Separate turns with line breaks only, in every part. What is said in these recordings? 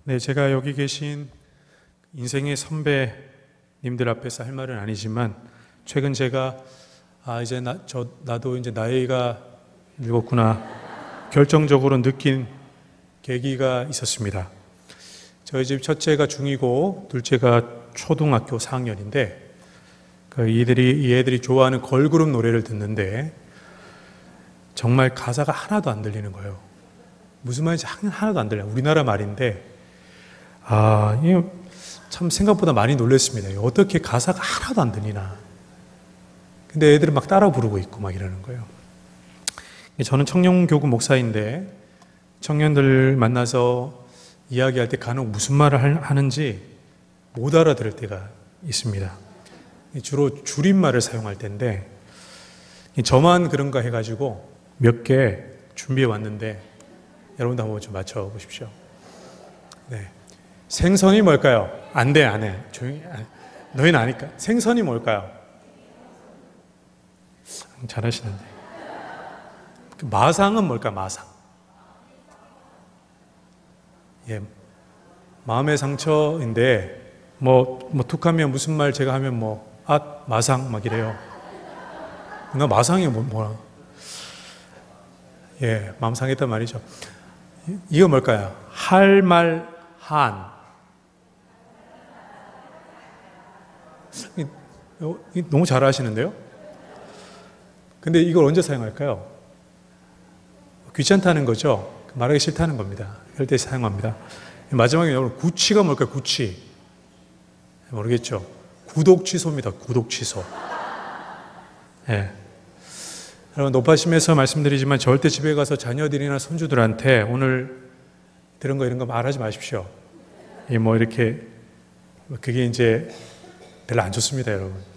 네, 제가 여기 계신 인생의 선배님들 앞에서 할 말은 아니지만 최근 제가 이제 나도 이제 나이가 늙었구나 결정적으로 느낀 계기가 있었습니다. 저희 집 첫째가 중2고 둘째가 초등학교 4학년인데 이 애들이 좋아하는 걸그룹 노래를 듣는데 정말 가사가 하나도 안 들리는 거예요. 무슨 말인지 하나도 안 들려요. 우리나라 말인데 이게 참 생각보다 많이 놀랐습니다. 어떻게 가사가 하나도 안 들리나. 근데 애들은 막 따라 부르고 있고 막 이러는 거예요. 저는 청년교구 목사인데 청년들 만나서 이야기할 때 간혹 무슨 말을 하는지 못 알아들을 때가 있습니다. 주로 줄임말을 사용할 텐데 저만 그런가 해가지고 몇 개 준비해 왔는데 여러분도 한번 좀 맞춰보십시오. 네. 생선이 뭘까요? 안 해. 조용히. 너희는 아니까. 생선이 뭘까요? 잘하시는데. 마상은 뭘까? 마상. 예. 마음의 상처인데 툭하면 무슨 말 제가 하면 마상 막 이래요. 나 마상이 뭐라? 예, 마음 상했단 말이죠. 이거 뭘까요? 할 말 한. 너무 잘 하시는데요? 근데 이걸 언제 사용할까요? 귀찮다는 거죠? 말하기 싫다는 겁니다. 이럴 때 사용합니다. 마지막에 여러분, 구치가 뭘까요? 구치. 모르겠죠? 구독 취소입니다. 구독 취소. 예. 여러분, 높아심에서 말씀드리지만 절대 집에 가서 자녀들이나 손주들한테 오늘 들은 거 이런 거 말하지 마십시오. 이렇게, 그게 이제 별로 안 좋습니다, 여러분.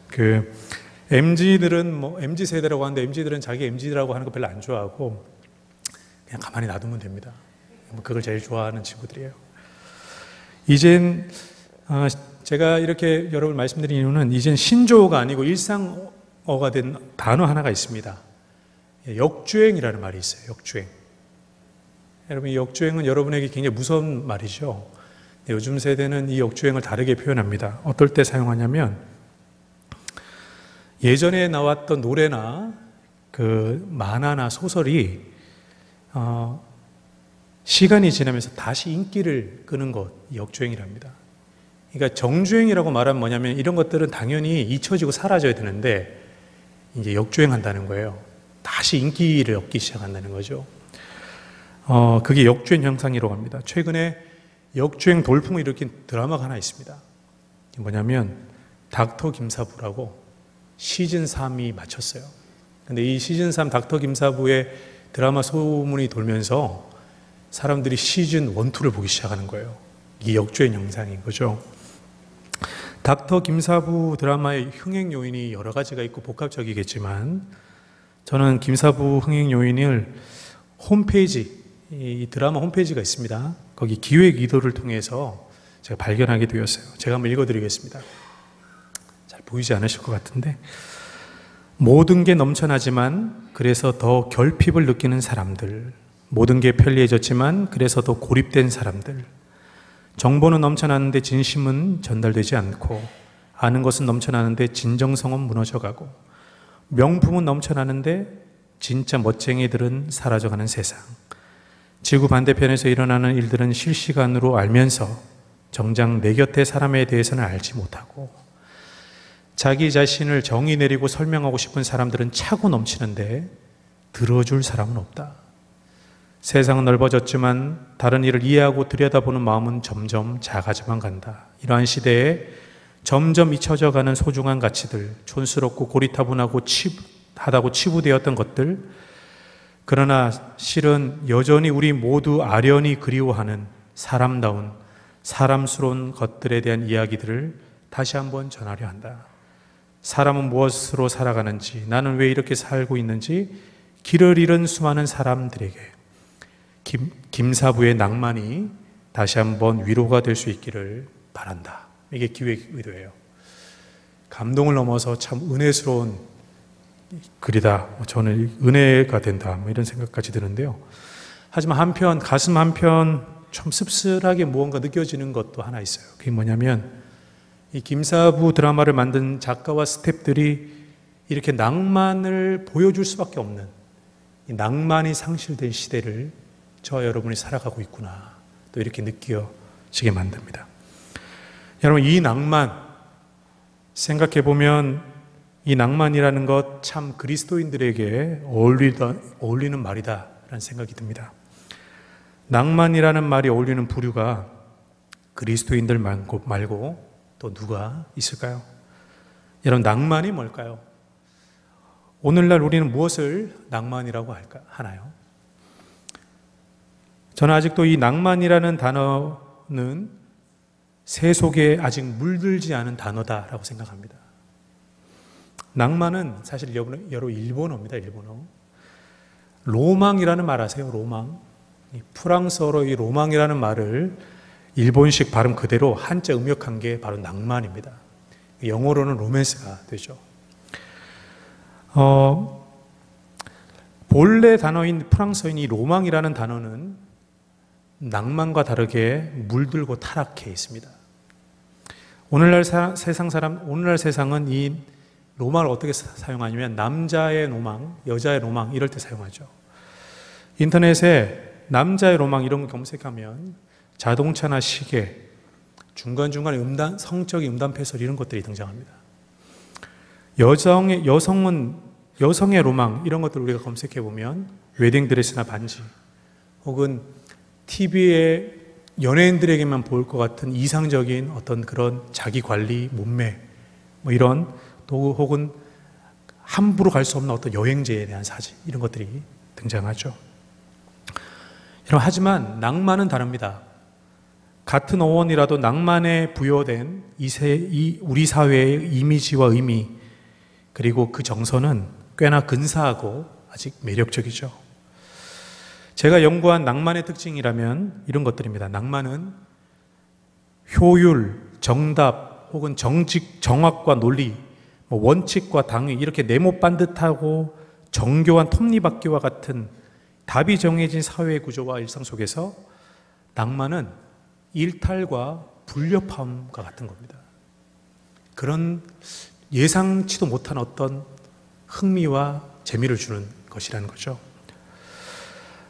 MZ들은 MZ 세대라고 하는데 MZ들은 자기 MZ라고 하는 거 별로 안 좋아하고 그냥 가만히 놔두면 됩니다. 그걸 제일 좋아하는 친구들이에요. 이젠 제가 이렇게 여러분 말씀드린 이유는 이젠 신조어가 아니고 일상어가 된 단어 하나가 있습니다. 역주행이라는 말이 있어요. 역주행. 여러분, 이 역주행은 여러분에게 굉장히 무서운 말이죠. 요즘 세대는 이 역주행을 다르게 표현합니다. 어떨 때 사용하냐면 예전에 나왔던 노래나 만화나 소설이 시간이 지나면서 다시 인기를 끄는 것, 역주행이랍니다. 그러니까 정주행이라고 말하면 뭐냐면 이런 것들은 당연히 잊혀지고 사라져야 되는데 이제 역주행한다는 거예요. 다시 인기를 얻기 시작한다는 거죠. 그게 역주행 현상이라고 합니다. 최근에 역주행 돌풍을 일으킨 드라마가 하나 있습니다. 뭐냐면 닥터 김사부라고 시즌 3이 마쳤어요. 근데 이 시즌 3 닥터 김사부의 드라마 소문이 돌면서 사람들이 시즌 1, 2를 보기 시작하는 거예요. 이게 역주행 현상인 거죠. 닥터 김사부 드라마의 흥행 요인이 여러 가지가 있고 복합적이겠지만 저는 김사부 흥행 요인을 이 드라마 홈페이지가 있습니다. 거기 기획 의도를 통해서 제가 발견하게 되었어요. 제가 한번 읽어드리겠습니다. 잘 보이지 않으실 것 같은데 모든 게 넘쳐나지만 그래서 더 결핍을 느끼는 사람들, 모든 게 편리해졌지만 그래서 더 고립된 사람들, 정보는 넘쳐나는데 진심은 전달되지 않고 아는 것은 넘쳐나는데 진정성은 무너져가고 명품은 넘쳐나는데 진짜 멋쟁이들은 사라져가는 세상, 지구 반대편에서 일어나는 일들은 실시간으로 알면서 정작 내 곁의 사람에 대해서는 알지 못하고 자기 자신을 정의 내리고 설명하고 싶은 사람들은 차고 넘치는데 들어줄 사람은 없다. 세상은 넓어졌지만 다른 일을 이해하고 들여다보는 마음은 점점 작아져만 간다. 이러한 시대에 점점 잊혀져가는 소중한 가치들, 촌스럽고 고리타분하고 하다고 치부되었던 것들, 그러나 실은 여전히 우리 모두 아련히 그리워하는 사람다운 사람스러운 것들에 대한 이야기들을 다시 한번 전하려 한다. 사람은 무엇으로 살아가는지, 나는 왜 이렇게 살고 있는지 길을 잃은 수많은 사람들에게 김사부의 낭만이 다시 한번 위로가 될 수 있기를 바란다. 이게 기획 의도예요. 감동을 넘어서 참 은혜스러운 글이다. 저는 은혜가 된다. 이런 생각까지 드는데요. 하지만 한편 가슴 한편 좀 씁쓸하게 무언가 느껴지는 것도 하나 있어요. 그게 뭐냐면 이 김사부 드라마를 만든 작가와 스태프들이 이렇게 낭만을 보여줄 수밖에 없는 이 낭만이 상실된 시대를 저와 여러분이 살아가고 있구나 또 이렇게 느껴지게 만듭니다. 여러분, 이 낭만 생각해 보면 이 낭만이라는 것 참 그리스도인들에게 어울리는 말이다라는 생각이 듭니다. 낭만이라는 말이 어울리는 부류가 그리스도인들 말고 또 누가 있을까요? 여러분, 낭만이 뭘까요? 오늘날 우리는 무엇을 낭만이라고 하나요? 저는 아직도 이 낭만이라는 단어는 새 속에 아직 물들지 않은 단어다라고 생각합니다. 낭만은 사실 여러분 일본어입니다. 일본어. 로망이라는 말 아세요? 로망. 프랑스어로 이 로망이라는 말을 일본식 발음 그대로 한자 음역한 게 바로 낭만입니다. 영어로는 로맨스가 되죠. 본래 단어인 프랑스어인 이 로망이라는 단어는 낭만과 다르게 물들고 타락해 있습니다. 오늘날 세상은 이 로망을 어떻게 사용하냐면 남자의 로망, 여자의 로망 이럴 때 사용하죠. 인터넷에 남자의 로망 이런 거 검색하면 자동차나 시계, 중간중간에 성적인 음담패설 이런 것들이 등장합니다. 여성의 로망 이런 것들 우리가 검색해 보면 웨딩드레스나 반지 혹은 TV에 연예인들에게만 보일 것 같은 이상적인 어떤 그런 자기 관리, 몸매 뭐 이런 또 혹은 함부로 갈 수 없는 어떤 여행지에 대한 사진 이런 것들이 등장하죠. 하지만 낭만은 다릅니다. 같은 어원이라도 낭만에 부여된 우리 사회의 이미지와 의미 그리고 그 정서는 꽤나 근사하고 아직 매력적이죠. 제가 연구한 낭만의 특징이라면 이런 것들입니다. 낭만은 효율, 정답 혹은 정확과 논리, 원칙과 당위 이렇게 네모 반듯하고 정교한 톱니바퀴와 같은 답이 정해진 사회 구조와 일상 속에서 낭만은 일탈과 불협화음과 같은 겁니다. 그런 예상치도 못한 어떤 흥미와 재미를 주는 것이라는 거죠.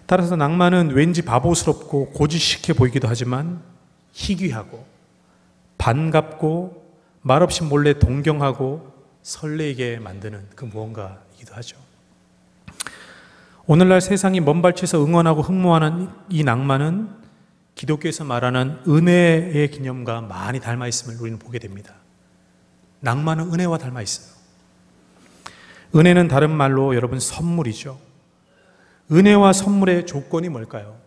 따라서 낭만은 왠지 바보스럽고 고지식해 보이기도 하지만 희귀하고 반갑고 말없이 몰래 동경하고 설레게 만드는 그 무언가이기도 하죠. 오늘날 세상이 먼발치에서 응원하고 흠모하는 이 낭만은 기독교에서 말하는 은혜의 개념과 많이 닮아 있음을 우리는 보게 됩니다. 낭만은 은혜와 닮아 있어요. 은혜는 다른 말로 여러분 선물이죠. 은혜와 선물의 조건이 뭘까요?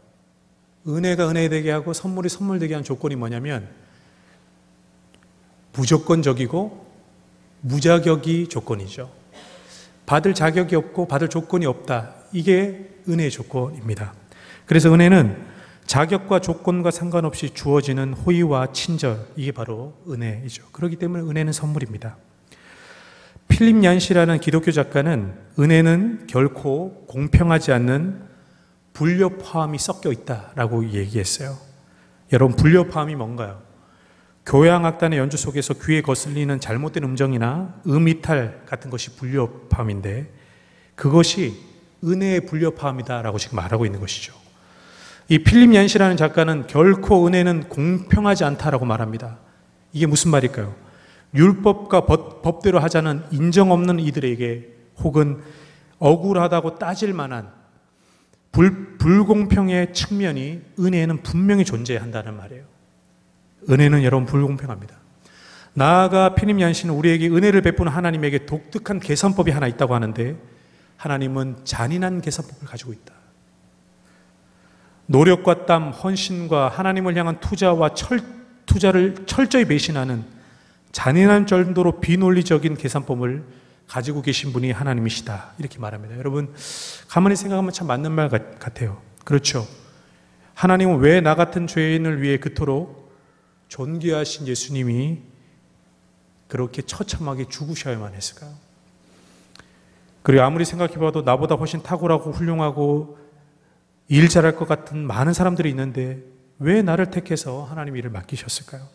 은혜가 은혜되게 하고 선물이 선물되게 하는 조건이 뭐냐면 무조건적이고 무자격이 조건이죠. 받을 자격이 없고 받을 조건이 없다. 이게 은혜의 조건입니다. 그래서 은혜는 자격과 조건과 상관없이 주어지는 호의와 친절, 이게 바로 은혜이죠. 그렇기 때문에 은혜는 선물입니다. 필립 얀시라는 기독교 작가는 은혜는 결코 공평하지 않는 불협화음이 섞여 있다라고 얘기했어요. 여러분, 불협화음이 뭔가요? 교향악단의 연주 속에서 귀에 거슬리는 잘못된 음정이나 음이탈 같은 것이 불협화음인데 그것이 은혜의 불협화음이다라고 지금 말하고 있는 것이죠. 이 필립 얀시라는 작가는 결코 은혜는 공평하지 않다라고 말합니다. 이게 무슨 말일까요? 율법과 법대로 하자는 인정 없는 이들에게 혹은 억울하다고 따질 만한 불공평의 측면이 은혜에는 분명히 존재한다는 말이에요. 은혜는 여러분 불공평합니다. 나아가 필립 얀시는 우리에게 은혜를 베푸는 하나님에게 독특한 계산법이 하나 있다고 하는데 하나님은 잔인한 계산법을 가지고 있다. 노력과 땀, 헌신과 하나님을 향한 투자를 철저히 배신하는 잔인한 정도로 비논리적인 계산법을 가지고 계신 분이 하나님이시다. 이렇게 말합니다. 여러분, 가만히 생각하면 참 맞는 말 같아요. 그렇죠. 하나님은 왜 나 같은 죄인을 위해 그토록 존귀하신 예수님이 그렇게 처참하게 죽으셔야만 했을까요? 그리고 아무리 생각해봐도 나보다 훨씬 탁월하고 훌륭하고 일 잘할 것 같은 많은 사람들이 있는데 왜 나를 택해서 하나님 일을 맡기셨을까요?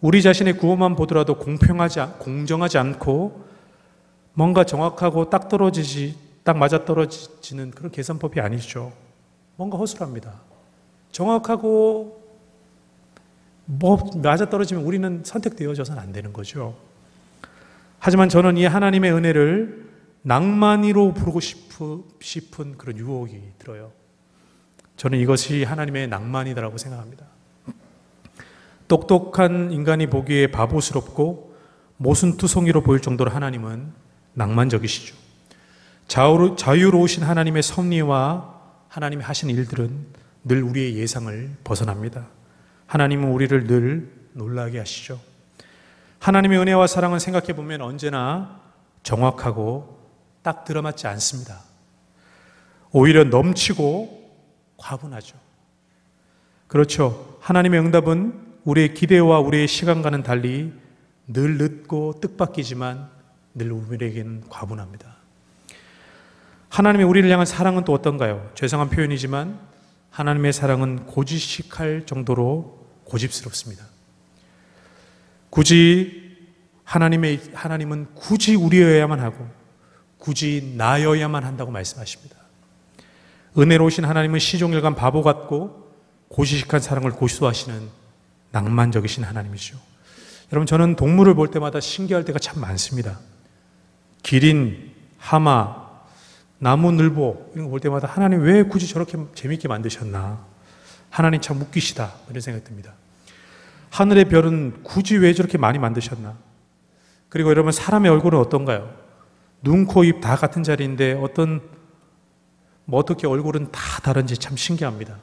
우리 자신의 구원만 보더라도 공정하지 않고 뭔가 정확하고 딱 맞아떨어지는 그런 계산법이 아니죠. 뭔가 허술합니다. 정확하고 맞아떨어지면 우리는 선택되어져서는 안 되는 거죠. 하지만 저는 이 하나님의 은혜를 낭만이로 부르고 싶은 그런 유혹이 들어요. 저는 이것이 하나님의 낭만이다라고 생각합니다. 똑똑한 인간이 보기에 바보스럽고 모순투성이로 보일 정도로 하나님은 낭만적이시죠. 자유로우신 하나님의 섭리와 하나님이 하신 일들은 늘 우리의 예상을 벗어납니다. 하나님은 우리를 늘 놀라게 하시죠. 하나님의 은혜와 사랑은 생각해 보면 언제나 정확하고 딱 들어맞지 않습니다. 오히려 넘치고 과분하죠. 그렇죠. 하나님의 응답은 우리의 기대와 우리의 시간과는 달리 늘 늦고 뜻밖이지만 늘 우리에게는 과분합니다. 하나님의 우리를 향한 사랑은 또 어떤가요? 죄송한 표현이지만 하나님의 사랑은 고지식할 정도로 고집스럽습니다. 하나님은 굳이 우리여야만 하고 굳이 나여야만 한다고 말씀하십니다. 은혜로우신 하나님은 시종일관 바보 같고 고지식한 사랑을 고수하시는 낭만적이신 하나님이죠. 여러분, 저는 동물을 볼 때마다 신기할 때가 참 많습니다. 기린, 하마, 나무늘보 이런 거 볼 때마다 하나님 왜 굳이 저렇게 재밌게 만드셨나? 하나님 참 웃기시다 이런 생각이 듭니다. 하늘의 별은 굳이 왜 저렇게 많이 만드셨나? 그리고 여러분, 사람의 얼굴은 어떤가요? 눈, 코, 입 다 같은 자리인데 어떻게 얼굴은 다 다른지 참 신기합니다.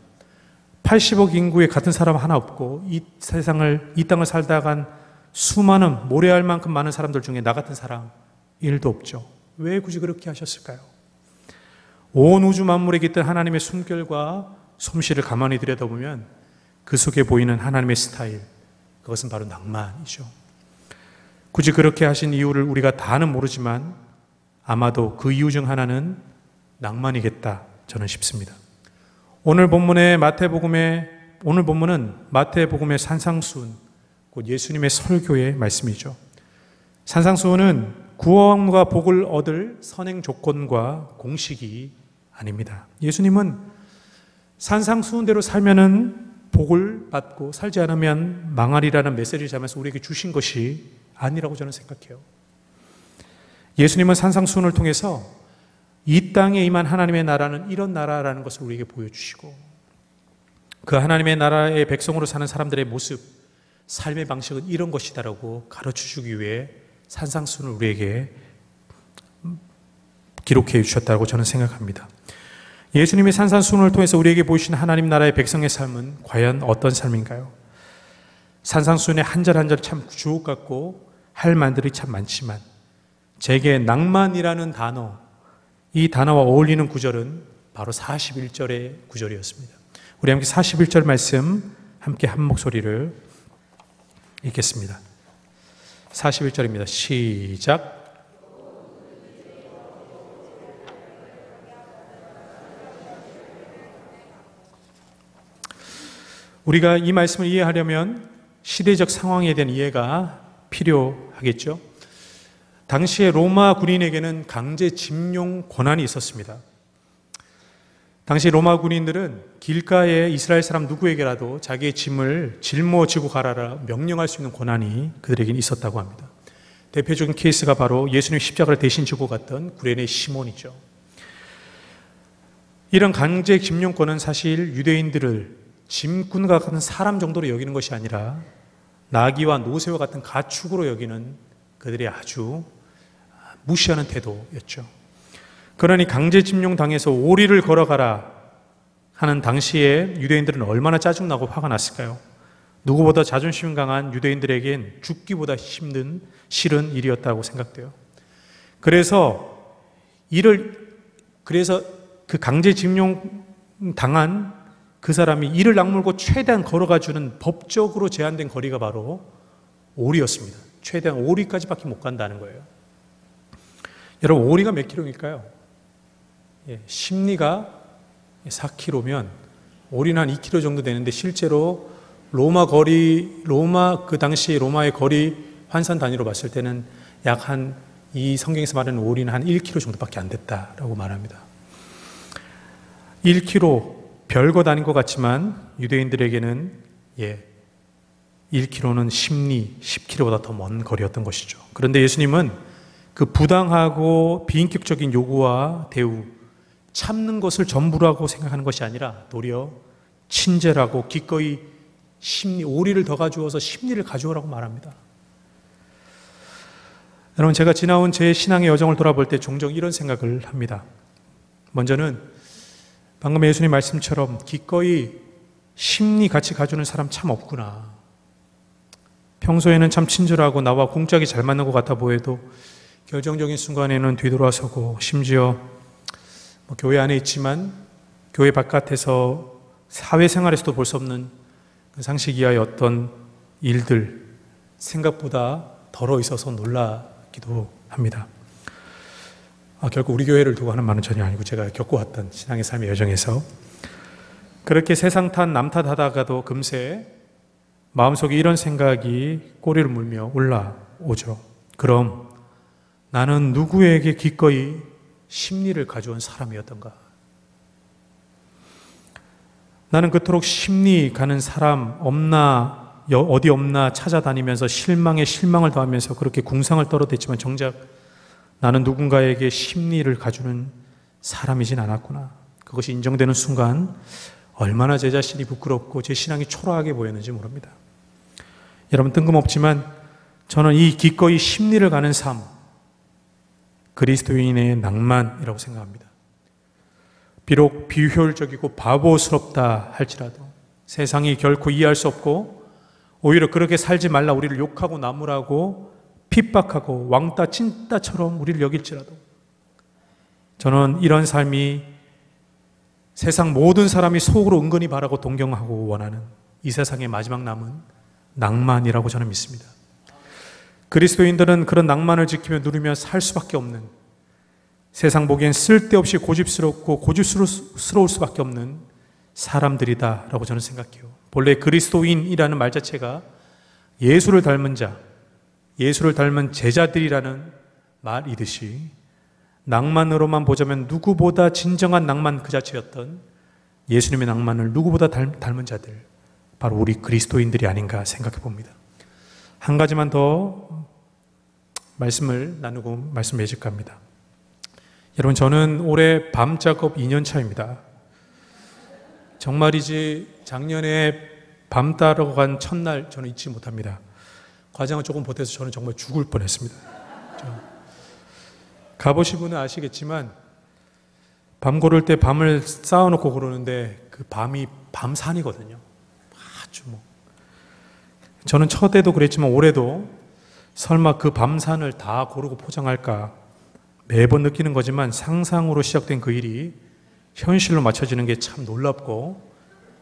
80억 인구에 같은 사람 하나 없고 이 땅을 살다간 수많은 모래알 만큼 많은 사람들 중에 나 같은 사람 1도 없죠. 왜 굳이 그렇게 하셨을까요? 온 우주 만물에 깃든 하나님의 숨결과 솜씨를 가만히 들여다보면 그 속에 보이는 하나님의 스타일, 그것은 바로 낭만이죠. 굳이 그렇게 하신 이유를 우리가 다는 모르지만 아마도 그 이유 중 하나는 낭만이겠다 저는 싶습니다. 오늘 본문은 마태복음의 산상수훈, 곧 예수님의 설교의 말씀이죠. 산상수훈은 구원과 복을 얻을 선행 조건과 공식이 아닙니다. 예수님은 산상수훈대로 살면은 복을 받고 살지 않으면 망하리라는 메시지를 전하면서 우리에게 주신 것이 아니라고 저는 생각해요. 예수님은 산상수훈을 통해서 이 땅에 임한 하나님의 나라는 이런 나라라는 것을 우리에게 보여주시고 그 하나님의 나라의 백성으로 사는 사람들의 모습, 삶의 방식은 이런 것이다라고 가르쳐주기 위해 산상수훈을 우리에게 기록해 주셨다고 저는 생각합니다. 예수님이 산상수훈을 통해서 우리에게 보이신 하나님 나라의 백성의 삶은 과연 어떤 삶인가요? 산상수훈의 한 절 한 절이 참 주옥 같고 할 말들이 참 많지만 제게 낭만이라는 단어, 이 단어와 어울리는 구절은 바로 41절의 구절이었습니다. 우리 함께 41절 말씀 함께 한 목소리를 읽겠습니다. 41절입니다. 시작. 우리가 이 말씀을 이해하려면 시대적 상황에 대한 이해가 필요하겠죠. 당시에 로마 군인에게는 강제 집용 권한이 있었습니다. 당시 로마 군인들은 길가에 이스라엘 사람 누구에게라도 자기의 짐을 짊어지고 가라라 명령할 수 있는 권한이 그들에게 있었다고 합니다. 대표적인 케이스가 바로 예수님 십자가를 대신 지고 갔던 구레네 시몬이죠. 이런 강제 집용권은 사실 유대인들을 짐꾼과 같은 사람 정도로 여기는 것이 아니라 나귀와 노새와 같은 가축으로 여기는 그들의 아주 무시하는 태도였죠. 그러니 강제 집용 당해서 오리를 걸어가라 하는 당시에 유대인들은 얼마나 짜증나고 화가 났을까요? 누구보다 자존심 강한 유대인들에겐 죽기보다 힘든 싫은 일이었다고 생각돼요. 그래서 그 강제 집용 당한 그 사람이 이를 악물고 최대한 걸어가주는 법적으로 제한된 거리가 바로 오리였습니다. 최대한 오리까지밖에 못 간다는 거예요. 여러분, 오리가 몇 킬로일까요? 심리가 4킬로면 오리는 한 2km 정도 되는데 실제로 그 당시 로마의 거리 환산 단위로 봤을 때는 이 성경에서 말하는 오리는 한 1km 정도밖에 안 됐다라고 말합니다. 1km 별것 아닌 것 같지만 유대인들에게는 1km는 심리 10km보다 더 먼 거리였던 것이죠. 그런데 예수님은 그 부당하고 비인격적인 요구와 대우, 참는 것을 전부라고 생각하는 것이 아니라 도리어 친절하고 기꺼이 오리를 더 가져와서 심리를 가져오라고 말합니다. 여러분, 제가 지나온 제 신앙의 여정을 돌아볼 때 종종 이런 생각을 합니다. 먼저는 방금 예수님 말씀처럼 기꺼이 심리 같이 가져오는 사람 참 없구나. 평소에는 참 친절하고 나와 공짝이 잘 맞는 것 같아 보여도 결정적인 순간에는 뒤돌아서고 심지어 교회 안에 있지만 교회 바깥에서 사회생활에서도 볼 수 없는 그 상식 이하의 어떤 일들 생각보다 덜어 있어서 놀라기도 합니다. 결코 우리 교회를 두고 하는 말은 전혀 아니고 제가 겪어왔던 신앙의 삶의 여정에서 그렇게 세상 탓 남 탓하다가도 금세 마음속에 이런 생각이 꼬리를 물며 올라오죠. 그럼 나는 누구에게 기꺼이 심리를 가져온 사람이었던가? 나는 그토록 심리 가는 사람 어디 없나 찾아다니면서 실망에 실망을 더하면서 그렇게 궁상을 떨어댔지만 정작 나는 누군가에게 심리를 가주는 사람이진 않았구나. 그것이 인정되는 순간 얼마나 제 자신이 부끄럽고 제 신앙이 초라하게 보였는지 모릅니다. 여러분, 뜬금없지만 저는 이 기꺼이 심리를 가는 삶, 그리스도인의 낭만이라고 생각합니다. 비록 비효율적이고 바보스럽다 할지라도 세상이 결코 이해할 수 없고 오히려 그렇게 살지 말라 우리를 욕하고 나무라고 핍박하고 왕따 찐따처럼 우리를 여길지라도 저는 이런 삶이 세상 모든 사람이 속으로 은근히 바라고 동경하고 원하는 이 세상의 마지막 남은 낭만이라고 저는 믿습니다. 그리스도인들은 그런 낭만을 지키며 누리며 살 수밖에 없는, 세상 보기엔 쓸데없이 고집스럽고 고집스러울 수밖에 없는 사람들이다라고 저는 생각해요. 본래 그리스도인이라는 말 자체가 예수를 닮은 자, 예수를 닮은 제자들이라는 말이듯이 낭만으로만 보자면 누구보다 진정한 낭만 그 자체였던 예수님의 낭만을 누구보다 닮은 자들, 바로 우리 그리스도인들이 아닌가 생각해 봅니다. 한 가지만 더 말씀을 나누고 말씀 맺을까 합니다. 여러분, 저는 올해 밤 작업 2년 차입니다. 정말이지 작년에 밤 따러 간 첫날 저는 잊지 못합니다. 과장을 조금 보태서 저는 정말 죽을 뻔했습니다. 가보신 분은 아시겠지만 밤 고를 때 밤을 쌓아놓고 고르는데 그 밤이 밤산이거든요. 아주 저는 첫해도 그랬지만 올해도 설마 그 밤산을 다 고르고 포장할까 매번 느끼는 거지만 상상으로 시작된 그 일이 현실로 맞춰지는 게 참 놀랍고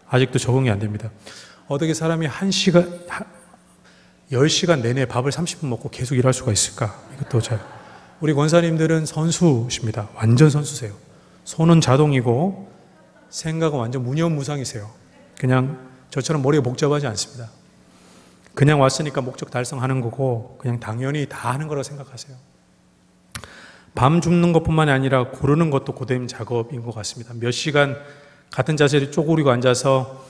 아직도 적응이 안 됩니다. 어떻게 사람이 10시간 내내 밥을 30분 먹고 계속 일할 수가 있을까? 이것도 우리 권사님들은 선수십니다. 완전 선수세요. 손은 자동이고 생각은 완전 무념무상이세요. 그냥 저처럼 머리가 복잡하지 않습니다. 그냥 왔으니까 목적 달성하는 거고 그냥 당연히 다 하는 거라고 생각하세요. 밤 줍는 것뿐만이 아니라 고르는 것도 고된 작업인 것 같습니다. 몇 시간 같은 자세를 쪼그리고 앉아서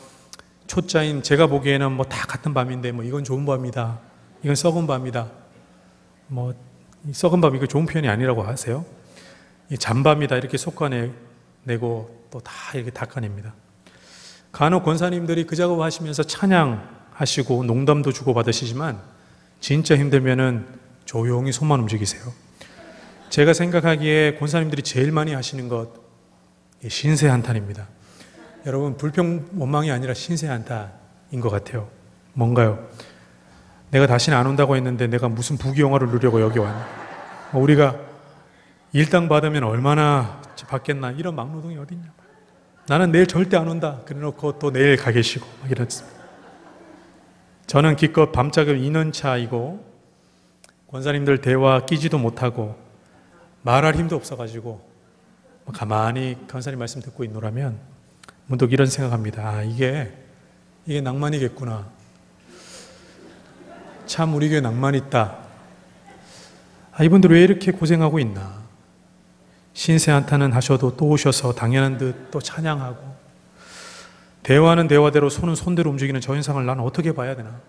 초짜인 제가 보기에는 다 같은 밤인데 이건 좋은 밤이다, 이건 썩은 밤이다, 이 썩은 밤 이거 좋은 표현이 아니라고 하세요. 이 잠밤이다 이렇게 솎아내고 또 다 이렇게 닦아냅니다. 간혹 권사님들이 그 작업을 하시면서 찬양하시고 농담도 주고받으시지만 진짜 힘들면은 조용히 손만 움직이세요. 제가 생각하기에 권사님들이 제일 많이 하시는 것 신세한탄입니다. 여러분, 불평 원망이 아니라 신세한탄인 것 같아요. 뭔가요? 내가 다시는 안 온다고 했는데 내가 무슨 부귀영화를 누려고 여기 왔나? 우리가 일당 받으면 얼마나 받겠나? 이런 막노동이 어딨냐? 나는 내일 절대 안 온다 그래놓고 또 내일 가 계시고 이렇습니다. 저는 기껏 밤작업 2년 차이고 권사님들 대화 끼지도 못하고 말할 힘도 없어가지고 가만히 권사님 말씀 듣고 있노라면 문득 이런 생각합니다. 아, 이게 낭만이겠구나. 참 우리 교회 낭만 있다. 아, 이분들 왜 이렇게 고생하고 있나. 신세 한탄은 하셔도 또 오셔서 당연한 듯 또 찬양하고, 대화는 대화대로 손은 손대로 움직이는 저 현상을 나는 어떻게 봐야 되나.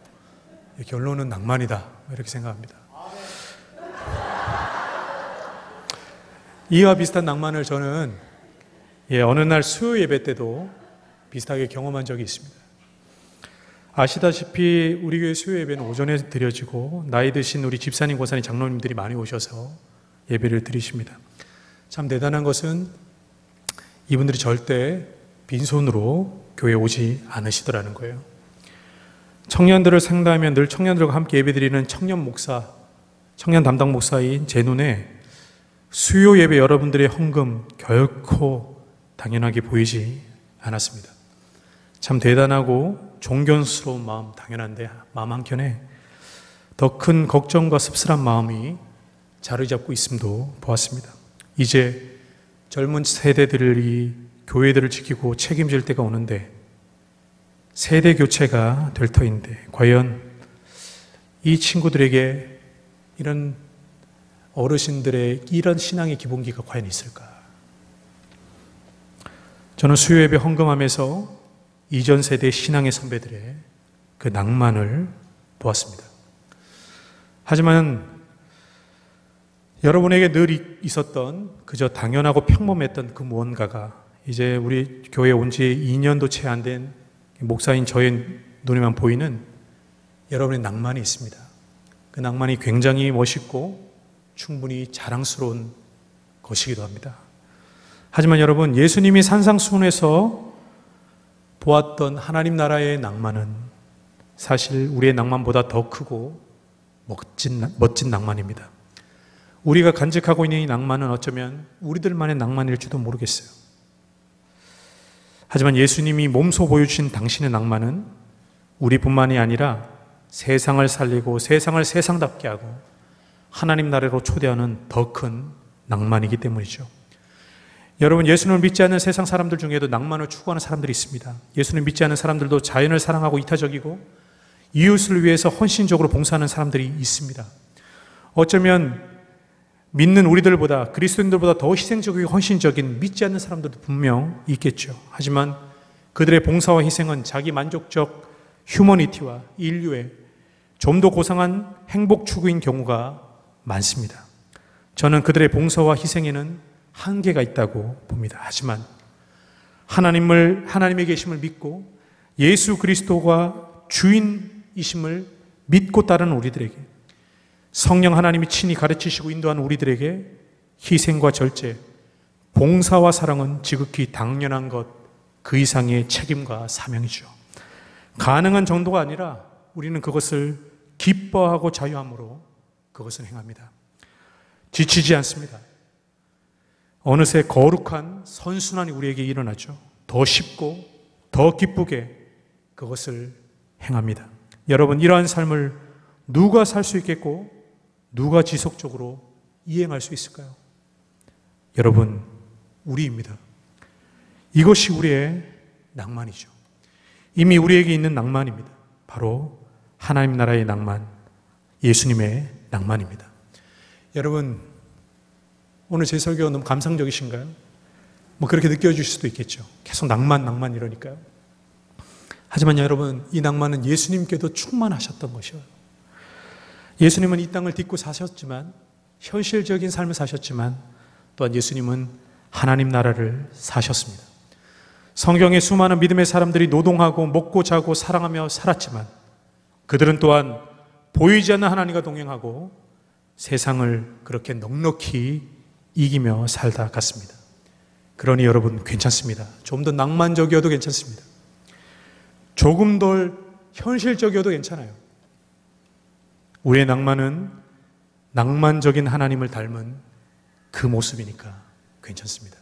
결론은 낭만이다, 이렇게 생각합니다. 이와 비슷한 낭만을 저는 어느 날 수요 예배 때도 비슷하게 경험한 적이 있습니다. 아시다시피 우리 교회 수요 예배는 오전에 드려지고 나이 드신 우리 집사님, 권사님, 장로님들이 많이 오셔서 예배를 드리십니다. 참 대단한 것은 이분들이 절대 빈손으로 교회에 오지 않으시더라는 거예요. 청년들을 상담하면 늘 청년들과 함께 예배드리는 청년 목사, 청년 담당 목사인 제 눈에 수요 예배 여러분들의 헌금 결코 당연하게 보이지 않았습니다. 참 대단하고 존경스러운 마음 당연한데 마음 한켠에 더 큰 걱정과 씁쓸한 마음이 자리 잡고 있음도 보았습니다. 이제 젊은 세대들이 교회들을 지키고 책임질 때가 오는데 세대 교체가 될 터인데 과연 이 친구들에게 이런 어르신들의 이런 신앙의 기본기가 과연 있을까? 저는 수요예배 헌금하면서 이전 세대 신앙의 선배들의 그 낭만을 보았습니다. 하지만 여러분에게 늘 있었던 그저 당연하고 평범했던 그 무언가가 이제 우리 교회에 온 지 2년도 채 안 된 목사인 저의 눈에만 보이는 여러분의 낭만이 있습니다. 그 낭만이 굉장히 멋있고 충분히 자랑스러운 것이기도 합니다. 하지만 여러분, 예수님이 산상수훈에서 보았던 하나님 나라의 낭만은 사실 우리의 낭만보다 더 크고 멋진 낭만입니다. 우리가 간직하고 있는 이 낭만은 어쩌면 우리들만의 낭만일지도 모르겠어요. 하지만 예수님이 몸소 보여주신 당신의 낭만은 우리뿐만이 아니라 세상을 살리고 세상을 세상답게 하고 하나님 나라로 초대하는 더 큰 낭만이기 때문이죠. 여러분, 예수님을 믿지 않는 세상 사람들 중에도 낭만을 추구하는 사람들이 있습니다. 예수님을 믿지 않는 사람들도 자연을 사랑하고 이타적이고 이웃을 위해서 헌신적으로 봉사하는 사람들이 있습니다. 어쩌면 믿는 우리들보다, 그리스도인들보다 더 희생적이고 헌신적인 믿지 않는 사람들도 분명 있겠죠. 하지만 그들의 봉사와 희생은 자기 만족적 휴머니티와 인류의 좀 더 고상한 행복 추구인 경우가 많습니다. 저는 그들의 봉사와 희생에는 한계가 있다고 봅니다. 하지만 하나님의 계심을 믿고 예수 그리스도가 주인이심을 믿고 따르는 우리들에게, 성령 하나님이 친히 가르치시고 인도하는 우리들에게 희생과 절제, 봉사와 사랑은 지극히 당연한 것, 그 이상의 책임과 사명이죠. 가능한 정도가 아니라 우리는 그것을 기뻐하고 자유함으로 그것을 행합니다. 지치지 않습니다. 어느새 거룩한 선순환이 우리에게 일어나죠. 더 쉽고 더 기쁘게 그것을 행합니다. 여러분, 이러한 삶을 누가 살 수 있겠고 누가 지속적으로 이행할 수 있을까요? 여러분, 우리입니다. 이것이 우리의 낭만이죠. 이미 우리에게 있는 낭만입니다. 바로 하나님 나라의 낭만, 예수님의 낭만입니다. 여러분, 오늘 제 설교가 너무 감상적이신가요? 그렇게 느껴질 수도 있겠죠. 계속 낭만 이러니까요. 하지만 여러분, 이 낭만은 예수님께도 충만하셨던 것이에요. 예수님은 이 땅을 딛고 사셨지만, 현실적인 삶을 사셨지만, 또한 예수님은 하나님 나라를 사셨습니다. 성경에 수많은 믿음의 사람들이 노동하고 먹고 자고 사랑하며 살았지만 그들은 또한 보이지 않는 하나님과 동행하고 세상을 그렇게 넉넉히 이기며 살다 갔습니다. 그러니 여러분, 괜찮습니다. 좀 더 낭만적이어도 괜찮습니다. 조금 덜 현실적이어도 괜찮아요. 우리의 낭만은 낭만적인 하나님을 닮은 그 모습이니까 괜찮습니다.